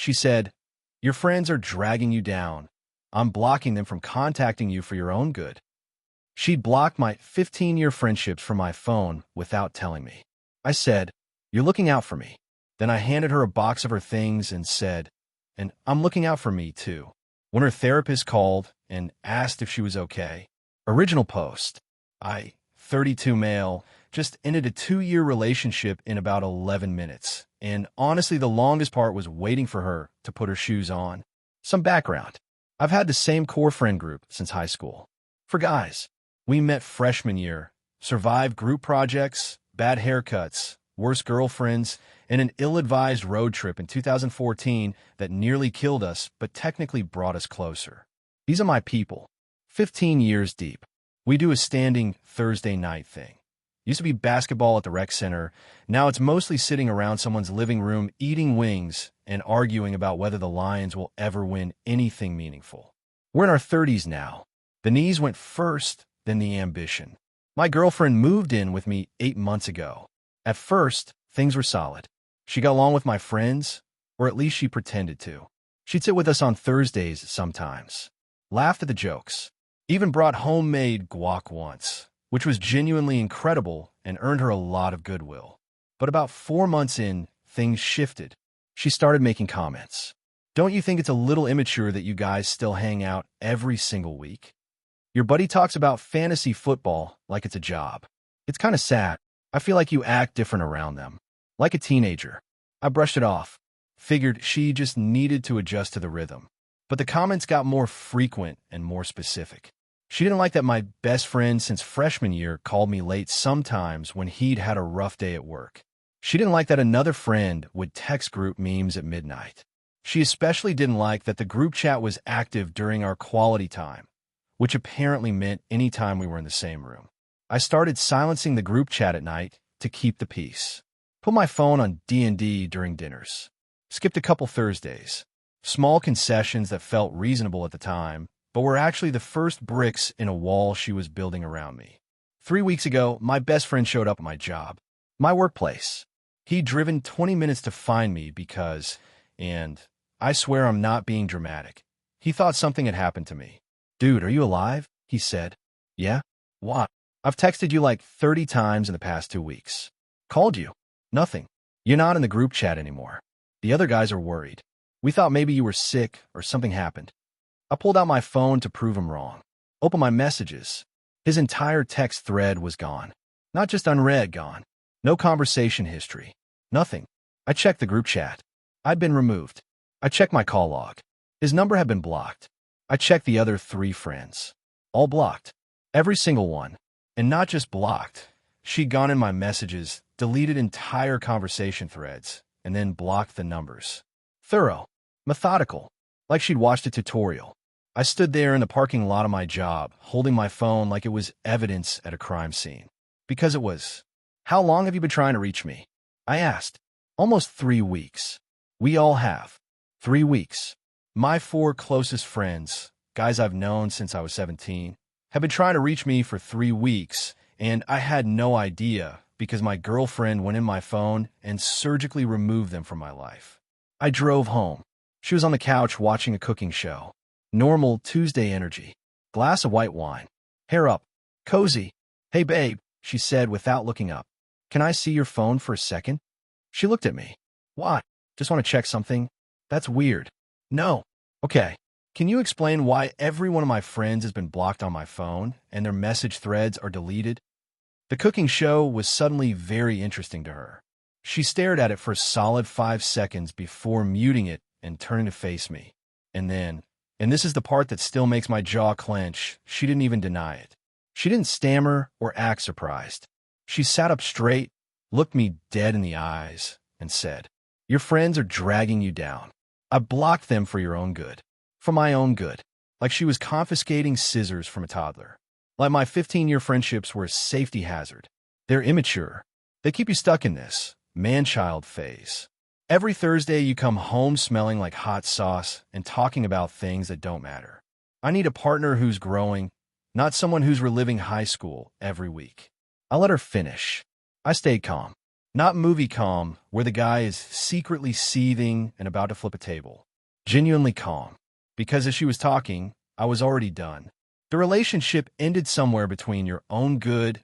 She said, "Your friends are dragging you down. I'm blocking them from contacting you for your own good." She'd blocked my 15-year friendships from my phone without telling me. I said, "You're looking out for me." Then I handed her a box of her things and said, "And I'm looking out for me, too." When her therapist called and asked if she was okay. Original post. 32 male, just ended a 2-year relationship in about 11 minutes. And honestly, the longest part was waiting for her to put her shoes on. Some background. I've had the same core friend group since high school. For guys, we met freshman year, survived group projects, bad haircuts, worse girlfriends, and an ill-advised road trip in 2014 that nearly killed us but technically brought us closer. These are my people. 15 years deep. We do a standing Thursday night thing. Used to be basketball at the rec center. Now it's mostly sitting around someone's living room eating wings and arguing about whether the Lions will ever win anything meaningful. We're in our 30s now. The knees went first, then the ambition. My girlfriend moved in with me 8 months ago. At first, things were solid. She got along with my friends, or at least she pretended to. She'd sit with us on Thursdays sometimes, laughed at the jokes, even brought homemade guac once, which was genuinely incredible and earned her a lot of goodwill. But about 4 months in, things shifted. She started making comments. "Don't you think it's a little immature that you guys still hang out every single week? Your buddy talks about fantasy football like it's a job. It's kind of sad. I feel like you act different around them. Like a teenager." I brushed it off. Figured she just needed to adjust to the rhythm. But the comments got more frequent and more specific. She didn't like that my best friend since freshman year called me late sometimes when he'd had a rough day at work. She didn't like that another friend would text group memes at midnight. She especially didn't like that the group chat was active during our quality time, which apparently meant any time we were in the same room. I started silencing the group chat at night to keep the peace. Put my phone on D&D during dinners. Skipped a couple Thursdays. Small concessions that felt reasonable at the time, but were actually the first bricks in a wall she was building around me. 3 weeks ago, my best friend showed up at my job, my workplace. He'd driven 20 minutes to find me because, and I swear I'm not being dramatic, he thought something had happened to me. "Dude, are you alive?" he said. "Yeah? What?" "I've texted you like 30 times in the past 2 weeks. Called you. Nothing. You're not in the group chat anymore. The other guys are worried. We thought maybe you were sick or something happened." I pulled out my phone to prove him wrong. Opened my messages. His entire text thread was gone. Not just unread, gone. No conversation history. Nothing. I checked the group chat. I'd been removed. I checked my call log. His number had been blocked. I checked the other 3 friends. All blocked. Every single one. And not just blocked. She'd gone in my messages, deleted entire conversation threads, and then blocked the numbers. Thorough. Methodical. Like she'd watched a tutorial. I stood there in the parking lot of my job, holding my phone like it was evidence at a crime scene. Because it was. "How long have you been trying to reach me?" I asked. "Almost 3 weeks. We all have. 3 weeks. My 4 closest friends, guys I've known since I was 17, have been trying to reach me for 3 weeks, and I had no idea because my girlfriend went in my phone and surgically removed them from my life. I drove home. She was on the couch watching a cooking show. Normal Tuesday energy. Glass of white wine. Hair up. Cozy. "Hey, babe," she said without looking up. "Can I see your phone for a second?" She looked at me. "Why? Just want to check something?" "That's weird." "No." "Okay. Can you explain why every one of my friends has been blocked on my phone and their message threads are deleted?" The cooking show was suddenly very interesting to her. She stared at it for a solid 5 seconds before muting it and turning to face me. And then, and this is the part that still makes my jaw clench, she didn't even deny it. She didn't stammer or act surprised. She sat up straight, looked me dead in the eyes, and said, "Your friends are dragging you down. I blocked them for your own good. For my own good." Like she was confiscating scissors from a toddler. Like my 15-year friendships were a safety hazard. They're immature. They keep you stuck in this man-child phase. Every Thursday you come home smelling like hot sauce and talking about things that don't matter. I need a partner who's growing, not someone who's reliving high school every week. I let her finish. I stayed calm. Not movie calm, where the guy is secretly seething and about to flip a table. Genuinely calm. Because as she was talking, I was already done. The relationship ended somewhere between your own good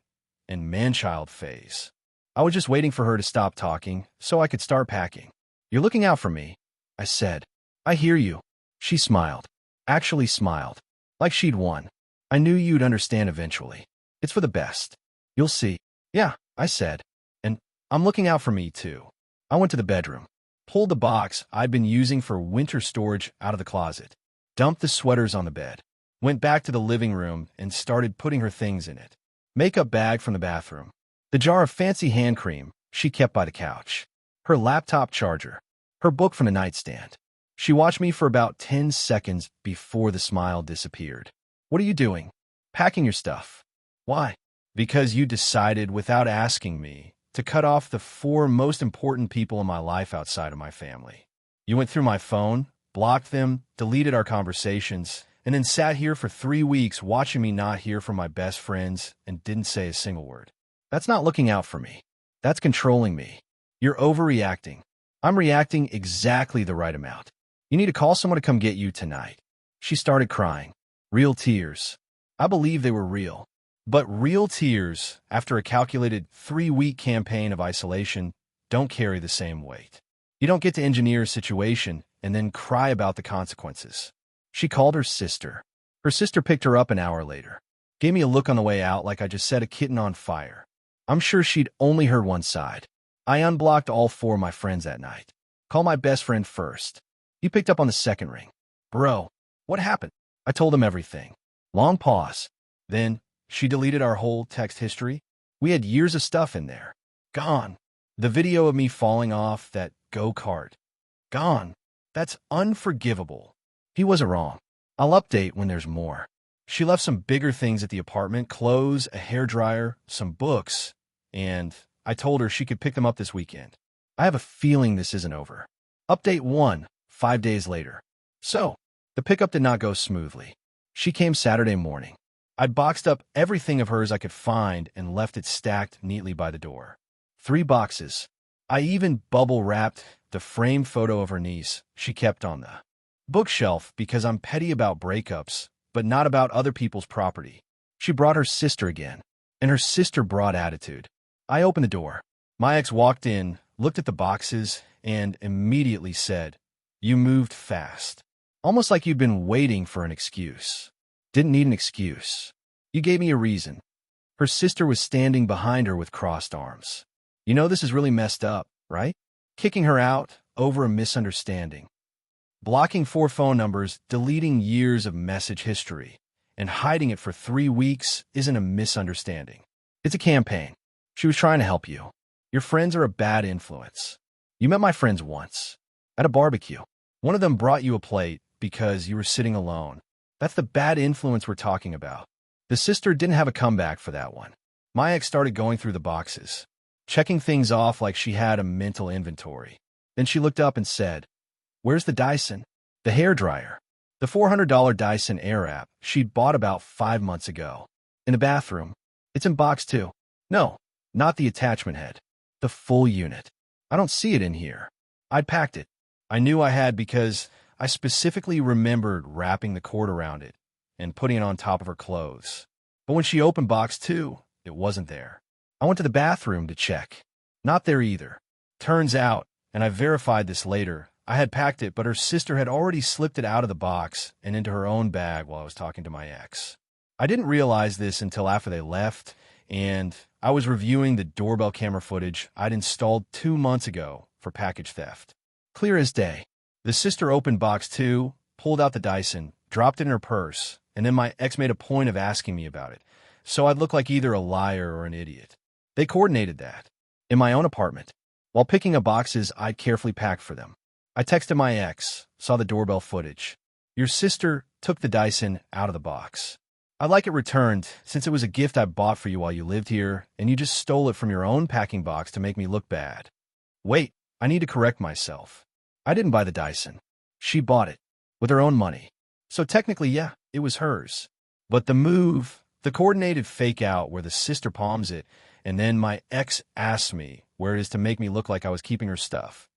and man-child phase. I was just waiting for her to stop talking so I could start packing. "You're looking out for me," I said. "I hear you." She smiled. Actually smiled. Like she'd won. "I knew you'd understand eventually. It's for the best. You'll see." "Yeah," I said. "And I'm looking out for me, too." I went to the bedroom, pulled the box I'd been using for winter storage out of the closet, dumped the sweaters on the bed, went back to the living room and started putting her things in it. Makeup bag from the bathroom, the jar of fancy hand cream she kept by the couch, her laptop charger, her book from the nightstand. She watched me for about 10 seconds before the smile disappeared. "What are you doing?" "Packing your stuff." "Why?" "Because you decided, without asking me, to cut off the 4 most important people in my life outside of my family. You went through my phone, blocked them, deleted our conversations, and then sat here for 3 weeks watching me not hear from my best friends and didn't say a single word. That's not looking out for me. That's controlling me. You're overreacting." "I'm reacting exactly the right amount. You need to call someone to come get you tonight." She started crying. Real tears. I believe they were real. But real tears, after a calculated 3-week campaign of isolation, don't carry the same weight. You don't get to engineer a situation and then cry about the consequences. She called her sister. Her sister picked her up an hour later. Gave me a look on the way out like I just set a kitten on fire. I'm sure she'd only heard one side. I unblocked all 4 of my friends that night. Call my best friend first. He picked up on the second ring. "Bro, what happened?" I told him everything. Long pause. Then, she deleted our whole text history. We had years of stuff in there. Gone. The video of me falling off that go-kart. Gone. That's unforgivable. He wasn't wrong. I'll update when there's more. She left some bigger things at the apartment, clothes, a hairdryer, some books, and I told her she could pick them up this weekend. I have a feeling this isn't over. Update 1, 5 days later. So, the pickup did not go smoothly. She came Saturday morning. I'd boxed up everything of hers I could find and left it stacked neatly by the door. 3 boxes. I even bubble-wrapped the framed photo of her niece she kept on the bookshelf because I'm petty about breakups, but not about other people's property. She brought her sister again, and her sister brought attitude. I opened the door. My ex walked in, looked at the boxes, and immediately said, "You moved fast. Almost like you'd been waiting for an excuse." Didn't need an excuse. You gave me a reason. Her sister was standing behind her with crossed arms. "You know this is really messed up, right?" Kicking her out over a misunderstanding. Blocking 4 phone numbers, deleting years of message history, and hiding it for 3 weeks isn't a misunderstanding. It's a campaign. She was trying to help you. Your friends are a bad influence. You met my friends once. At a barbecue. One of them brought you a plate because you were sitting alone. That's the bad influence we're talking about. The sister didn't have a comeback for that one. My ex started going through the boxes, checking things off like she had a mental inventory. Then she looked up and said, "Where's the Dyson?" The hairdryer. The $400 Dyson Airwrap she'd bought about 5 months ago. "In the bathroom. It's in box 2. "No, not the attachment head. The full unit. "I don't see it in here." I'd packed it. I knew I had because I specifically remembered wrapping the cord around it and putting it on top of her clothes. But when she opened box 2, it wasn't there. I went to the bathroom to check. Not there either. Turns out, and I verified this later, I had packed it, but her sister had already slipped it out of the box and into her own bag while I was talking to my ex. I didn't realize this until after they left, and I was reviewing the doorbell camera footage I'd installed 2 months ago for package theft. Clear as day. The sister opened box 2, pulled out the Dyson, dropped it in her purse, and then my ex made a point of asking me about it, so I'd look like either a liar or an idiot. They coordinated that. In my own apartment. While picking up boxes I'd carefully packed for them. I texted my ex, saw the doorbell footage. "Your sister took the Dyson out of the box. I'd like it returned since it was a gift I bought for you while you lived here, and you just stole it from your own packing box to make me look bad." Wait, I need to correct myself. I didn't buy the Dyson. She bought it. With her own money. So technically, yeah, it was hers. But the move, the coordinated fake out where the sister palms it, and then my ex asks me, where it is to make me look like I was keeping her stuff.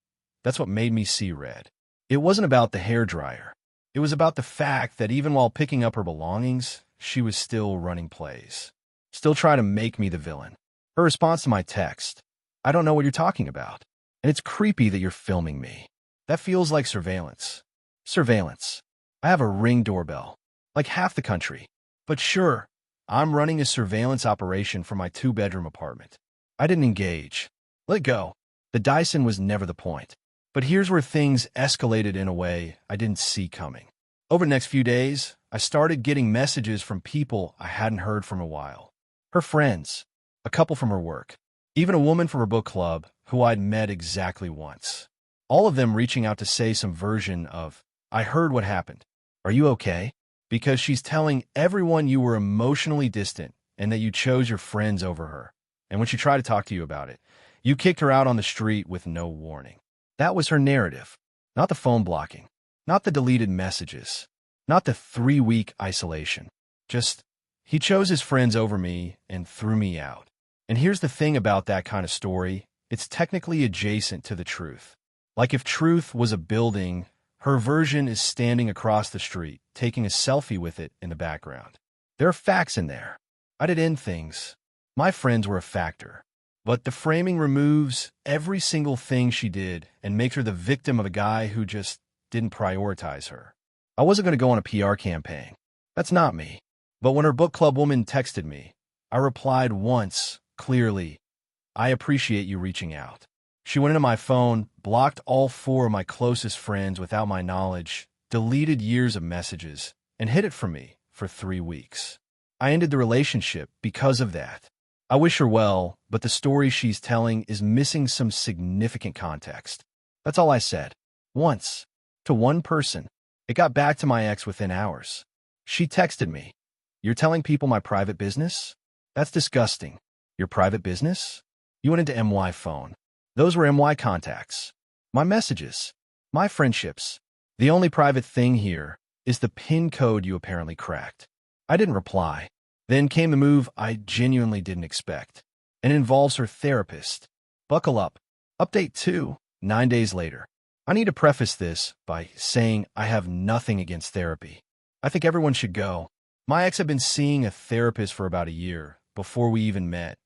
That's what made me see red. It wasn't about the hairdryer. It was about the fact that even while picking up her belongings, she was still running plays. Still trying to make me the villain. Her response to my text, "I don't know what you're talking about. And it's creepy that you're filming me. That feels like surveillance." Surveillance. I have a Ring doorbell. Like half the country. But sure, I'm running a surveillance operation for my 2-bedroom apartment. I didn't engage. Let it go. The Dyson was never the point. But here's where things escalated in a way I didn't see coming. Over the next few days, I started getting messages from people I hadn't heard from in a while. Her friends, a couple from her work, even a woman from her book club who I'd met exactly once. All of them reaching out to say some version of, "I heard what happened. Are you okay?" Because she's telling everyone you were emotionally distant and that you chose your friends over her. And when she tried to talk to you about it, you kicked her out on the street with no warning. That was her narrative. Not the phone blocking. Not the deleted messages. Not the 3-week isolation. Just, he chose his friends over me and threw me out. And here's the thing about that kind of story. It's technically adjacent to the truth. Like if truth was a building, her version is standing across the street, taking a selfie with it in the background. There are facts in there. I did end things. My friends were a factor. But the framing removes every single thing she did and makes her the victim of a guy who just didn't prioritize her. I wasn't going to go on a PR campaign. That's not me. But when her book club woman texted me, I replied once, clearly, "I appreciate you reaching out." She went into my phone, blocked all 4 of my closest friends without my knowledge, deleted years of messages, and hid it from me for 3 weeks. I ended the relationship because of that. I wish her well, but the story she's telling is missing some significant context. That's all I said. Once. To one person. It got back to my ex within hours. She texted me, "You're telling people my private business? That's disgusting. Your private business?" You went into MY phone. Those were MY contacts. My messages. My friendships. The only private thing here is the PIN code you apparently cracked. I didn't reply. Then came the move I genuinely didn't expect. And it involves her therapist. Buckle up. Update 2, 9 days later. I need to preface this by saying I have nothing against therapy. I think everyone should go. My ex had been seeing a therapist for about a year before we even met,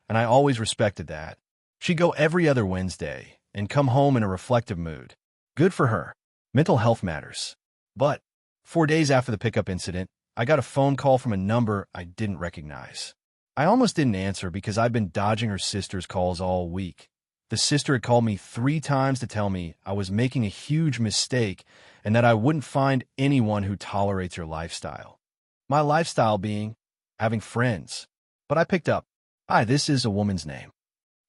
and I always respected that. She'd go every other Wednesday and come home in a reflective mood. Good for her. Mental health matters. But 4 days after the pickup incident, I got a phone call from a number I didn't recognize. I almost didn't answer because I'd been dodging her sister's calls all week. The sister had called me 3 times to tell me I was making a huge mistake and that I wouldn't find anyone who tolerates your lifestyle. My lifestyle being having friends. But I picked up. "Hi, this is a woman's name.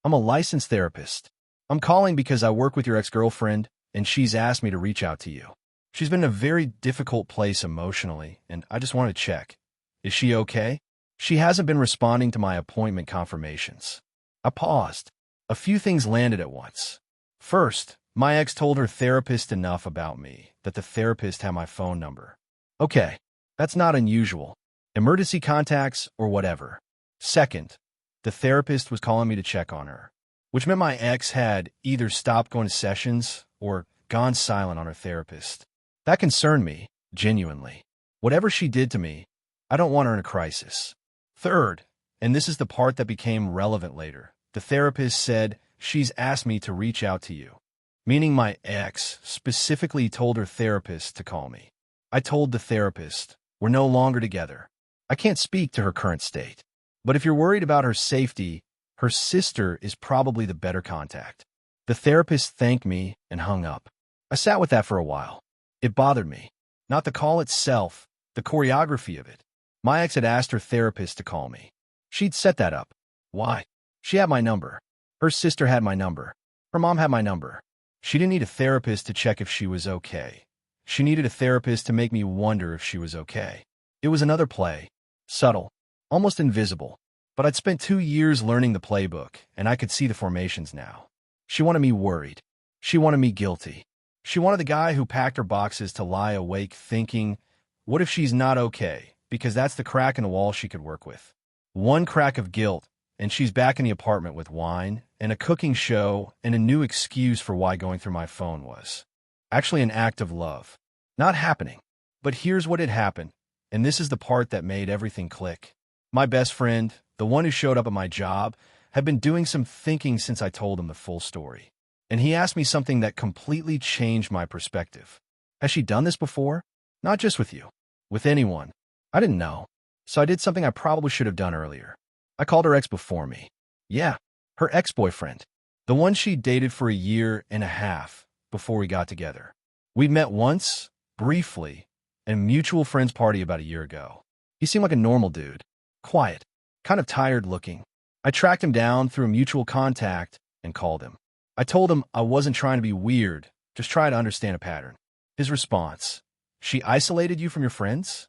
I'm a licensed therapist. I'm calling because I work with your ex-girlfriend and she's asked me to reach out to you. She's been in a very difficult place emotionally, and I just want to check. Is she okay? She hasn't been responding to my appointment confirmations." I paused. A few things landed at once. First, my ex told her therapist enough about me that the therapist had my phone number. Okay, that's not unusual. Emergency contacts or whatever. Second, the therapist was calling me to check on her, which meant my ex had either stopped going to sessions or gone silent on her therapist. That concerned me, genuinely. Whatever she did to me, I don't want her in a crisis. Third, and this is the part that became relevant later, the therapist said, "She's asked me to reach out to you." Meaning my ex specifically told her therapist to call me. I told the therapist, "We're no longer together. I can't speak to her current state. But if you're worried about her safety, her sister is probably the better contact." The therapist thanked me and hung up. I sat with that for a while. It bothered me. Not the call itself, the choreography of it. My ex had asked her therapist to call me. She'd set that up. Why? She had my number. Her sister had my number. Her mom had my number. She didn't need a therapist to check if she was okay. She needed a therapist to make me wonder if she was okay. It was another play. Subtle. Almost invisible. But I'd spent 2 years learning the playbook, and I could see the formations now. She wanted me worried. She wanted me guilty. She wanted the guy who packed her boxes to lie awake thinking, what if she's not okay? Because that's the crack in the wall she could work with. One crack of guilt, and she's back in the apartment with wine and a cooking show and a new excuse for why going through my phone was actually an act of love. Not happening. But here's what had happened, and this is the part that made everything click. My best friend, the one who showed up at my job, had been doing some thinking since I told him the full story. And he asked me something that completely changed my perspective. Has she done this before? Not just with you. With anyone. I didn't know. So I did something I probably should have done earlier. I called her ex before me. Yeah, her ex-boyfriend. The one she dated for a year and a half before we got together. We'd met once, briefly, at a mutual friend's party about a year ago. He seemed like a normal dude. Quiet. Kind of tired looking. I tracked him down through a mutual contact and called him. I told him I wasn't trying to be weird, just trying to understand a pattern. His response, she isolated you from your friends?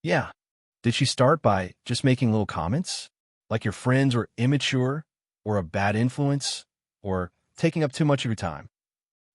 Yeah. Did she start by just making little comments? Like your friends were immature, or a bad influence, or taking up too much of your time?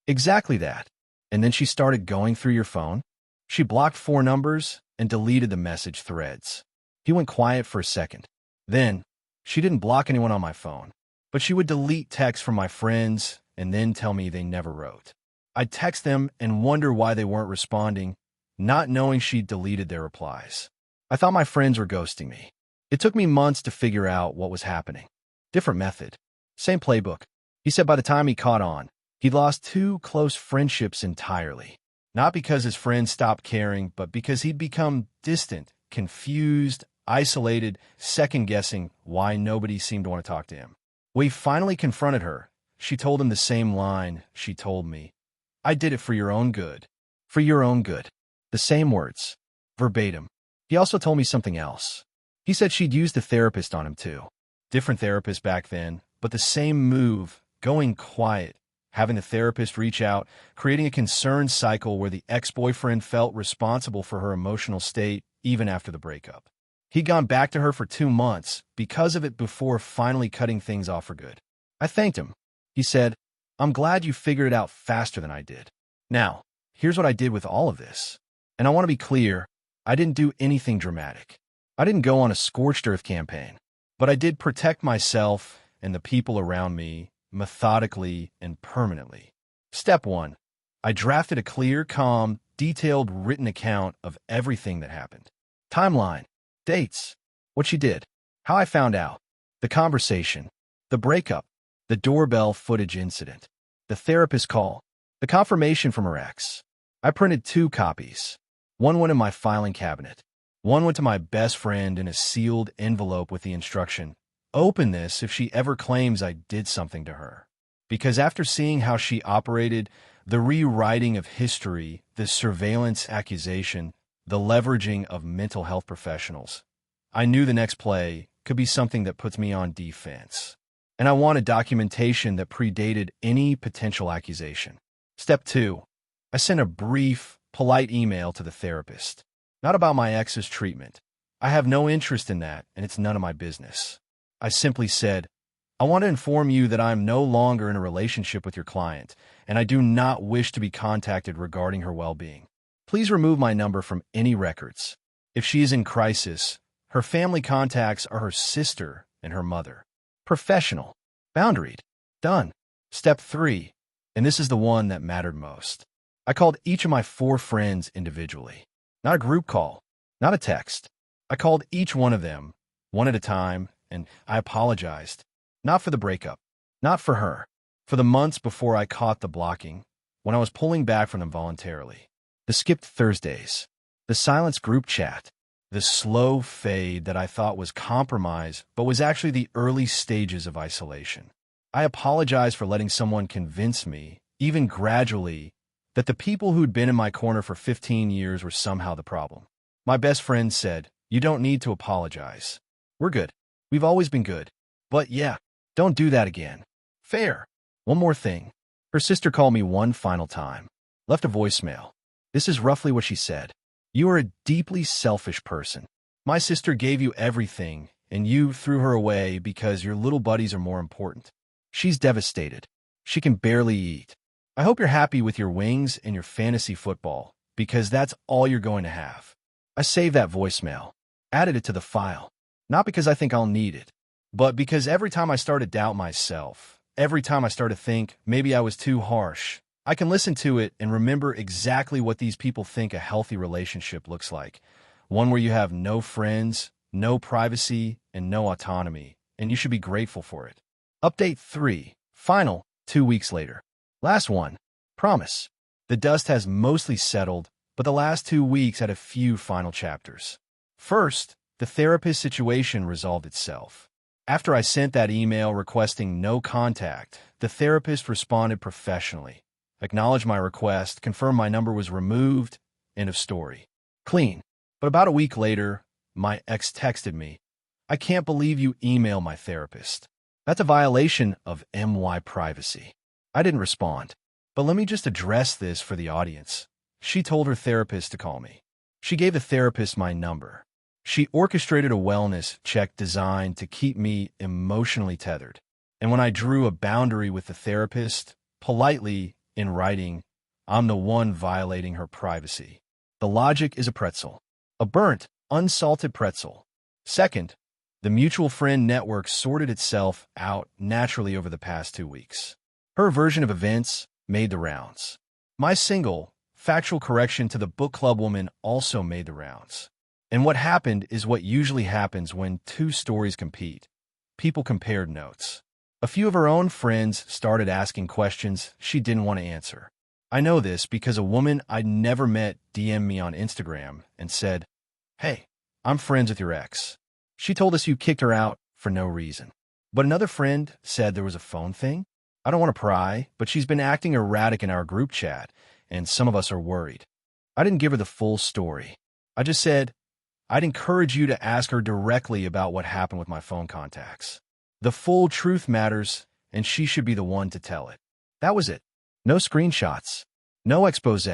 Exactly that. And then she started going through your phone? She blocked 4 numbers and deleted the message threads. He went quiet for a second. Then, she didn't block anyone on my phone, but she would delete texts from my friends and then tell me they never wrote. I'd text them and wonder why they weren't responding, not knowing she'd deleted their replies. I thought my friends were ghosting me. It took me months to figure out what was happening. Different method. Same playbook. He said by the time he caught on, he'd lost 2 close friendships entirely. Not because his friends stopped caring, but because he'd become distant, confused, isolated, second-guessing why nobody seemed to want to talk to him. When he finally confronted her, she told him the same line she told me. I did it for your own good. For your own good. The same words. Verbatim. He also told me something else. He said she'd used a therapist on him too. Different therapist back then, but the same move, going quiet, having the therapist reach out, creating a concern cycle where the ex-boyfriend felt responsible for her emotional state even after the breakup. He'd gone back to her for 2 months because of it before finally cutting things off for good. I thanked him. He said, I'm glad you figured it out faster than I did. Now, here's what I did with all of this. And I want to be clear, I didn't do anything dramatic. I didn't go on a scorched earth campaign. But I did protect myself and the people around me methodically and permanently. Step 1. I drafted a clear, calm, detailed written account of everything that happened. Timeline. Dates. What she did. How I found out. The conversation. The breakup. The doorbell footage incident. The therapist call. The confirmation from her ex. I printed 2 copies. One went in my filing cabinet. One went to my best friend in a sealed envelope with the instruction, open this if she ever claims I did something to her. Because after seeing how she operated, the rewriting of history, the surveillance accusation, the leveraging of mental health professionals, I knew the next play could be something that puts me on defense. And I wanted documentation that predated any potential accusation. Step 2. I sent a brief, polite email to the therapist. Not about my ex's treatment. I have no interest in that, and it's none of my business. I simply said, I want to inform you that I am no longer in a relationship with your client, and I do not wish to be contacted regarding her well-being. Please remove my number from any records. If she is in crisis, her family contacts are her sister and her mother. Professional. Boundaried. Done. Step 3, and this is the one that mattered most. I called each of my 4 friends individually. Not a group call, not a text. I called each one of them, one at a time, and I apologized. Not for the breakup, not for her, for the months before I caught the blocking, when I was pulling back from them voluntarily. The skipped Thursdays, the silenced group chat, the slow fade that I thought was compromise, but was actually the early stages of isolation. I apologized for letting someone convince me, even gradually, that the people who'd been in my corner for 15 years were somehow the problem. My best friend said, you don't need to apologize. We're good. We've always been good. But yeah, don't do that again. Fair. One more thing. Her sister called me one final time. Left a voicemail. This is roughly what she said. You are a deeply selfish person. My sister gave you everything, and you threw her away because your little buddies are more important. She's devastated. She can barely eat. I hope you're happy with your wings and your fantasy football, because that's all you're going to have. I saved that voicemail, added it to the file, not because I think I'll need it, But because every time I start to doubt myself, every time I start to think maybe I was too harsh, I can listen to it and remember exactly what these people think a healthy relationship looks like. One where you have no friends, no privacy, and no autonomy, and you should be grateful for it. Update 3. Final, 2 weeks later. Last one. Promise. The dust has mostly settled, but the last 2 weeks had a few final chapters. First, the therapist situation resolved itself. After I sent that email requesting no contact, the therapist responded professionally, acknowledged my request, confirmed my number was removed, end of story. Clean. But about a week later, my ex texted me, "I can't believe you emailed my therapist. That's a violation of MY privacy." I didn't respond. But let me just address this for the audience. She told her therapist to call me. She gave the therapist my number. She orchestrated a wellness check designed to keep me emotionally tethered. And when I drew a boundary with the therapist, politely, in writing, I'm the one violating her privacy. The logic is a pretzel. A burnt, unsalted pretzel. Second, the mutual friend network sorted itself out naturally over the past 2 weeks. Her version of events made the rounds. My single, factual correction to the book club woman also made the rounds. And what happened is what usually happens when two stories compete. People compared notes. A few of her own friends started asking questions she didn't want to answer. I know this because a woman I'd never met DM'd me on Instagram and said, "Hey, I'm friends with your ex. She told us you kicked her out for no reason." But another friend said there was a phone thing. I don't want to pry, but she's been acting erratic in our group chat, and some of us are worried. I didn't give her the full story. I just said, I'd encourage you to ask her directly about what happened with my phone contacts. The full truth matters, and she should be the one to tell it. That was it. No screenshots. No expose.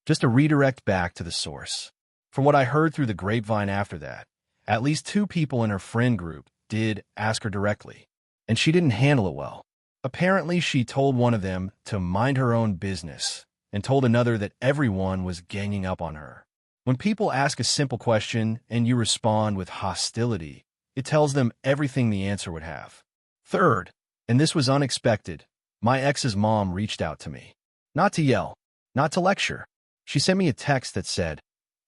Just a redirect back to the source. From what I heard through the grapevine after that, at least 2 people in her friend group did ask her directly, and she didn't handle it well. Apparently, she told one of them to mind her own business and told another that everyone was ganging up on her. When people ask a simple question and you respond with hostility, it tells them everything the answer would have. Third, and this was unexpected, my ex's mom reached out to me. Not to yell, not to lecture. She sent me a text that said,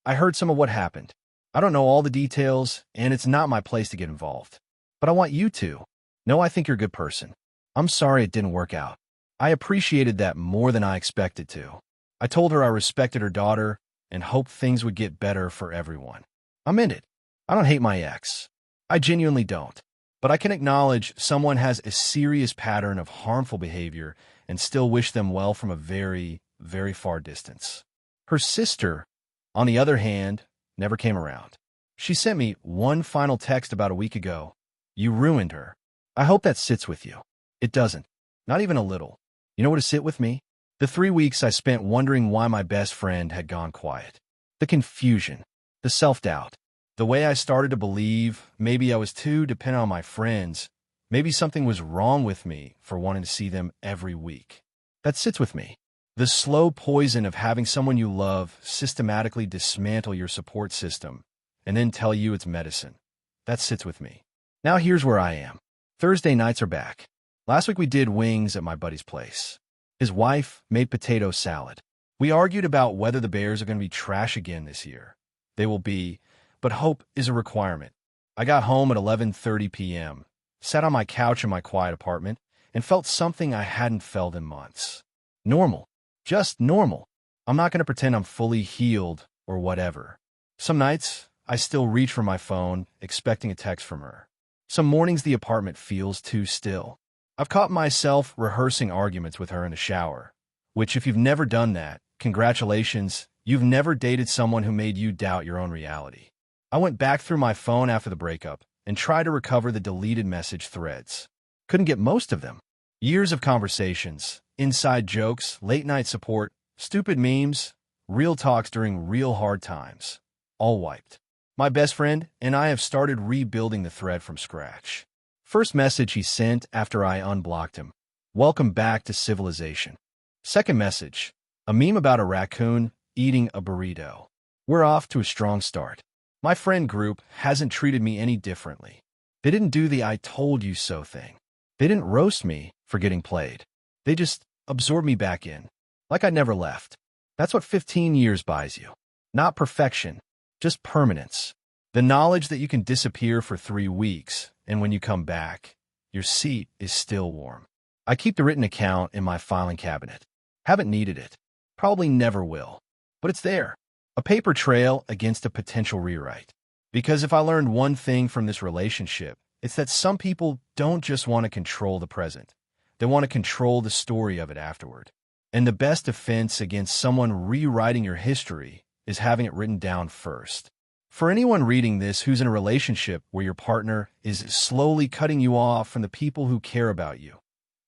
"I heard some of what happened. I don't know all the details, and it's not my place to get involved. But I want you to know I think you're a good person. I'm sorry it didn't work out. I appreciated that more than I expected to." I told her I respected her daughter and hoped things would get better for everyone. I'm in it. I don't hate my ex. I genuinely don't. But I can acknowledge someone has a serious pattern of harmful behavior and still wish them well from a very, very far distance. Her sister, on the other hand, never came around. She sent me one final text about a week ago. "You ruined her. I hope that sits with you." It doesn't. Not even a little. You know what to sit with me? The 3 weeks I spent wondering why my best friend had gone quiet. The confusion. The self-doubt. The way I started to believe maybe I was too dependent on my friends. Maybe something was wrong with me for wanting to see them every week. That sits with me. The slow poison of having someone you love systematically dismantle your support system and then tell you it's medicine. That sits with me. Now here's where I am. Thursday nights are back. Last week we did wings at my buddy's place. His wife made potato salad. We argued about whether the Bears are going to be trash again this year. They will be, but hope is a requirement. I got home at 11:30 p.m., sat on my couch in my quiet apartment, and felt something I hadn't felt in months. Normal. Just normal. I'm not going to pretend I'm fully healed or whatever. Some nights, I still reach for my phone, expecting a text from her. Some mornings the apartment feels too still. I've caught myself rehearsing arguments with her in the shower, which if you've never done that, congratulations, you've never dated someone who made you doubt your own reality. I went back through my phone after the breakup and tried to recover the deleted message threads. Couldn't get most of them. Years of conversations, inside jokes, late-night support, stupid memes, real talks during real hard times. All wiped. My best friend and I have started rebuilding the thread from scratch. First message he sent after I unblocked him. "Welcome back to civilization." Second message. A meme about a raccoon eating a burrito. "We're off to a strong start. My friend group hasn't treated me any differently. They didn't do the "I told you so" thing. They didn't roast me for getting played. They just absorbed me back in, like I never left. That's what 15 years buys you. Not perfection, just permanence. The knowledge that you can disappear for 3 weeks, and when you come back, your seat is still warm. I keep the written account in my filing cabinet. Haven't needed it. Probably never will. But it's there. A paper trail against a potential rewrite. Because if I learned one thing from this relationship, it's that some people don't just want to control the present. They want to control the story of it afterward. And the best defense against someone rewriting your history is having it written down first. For anyone reading this who's in a relationship where your partner is slowly cutting you off from the people who care about you,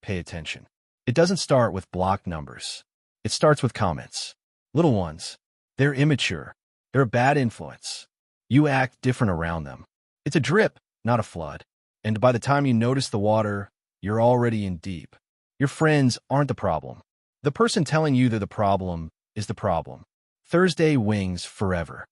pay attention. It doesn't start with blocked numbers. It starts with comments. Little ones. They're immature. They're a bad influence. You act different around them. It's a drip, not a flood. And by the time you notice the water, you're already in deep. Your friends aren't the problem. The person telling you they're the problem is the problem. Thursday wings forever.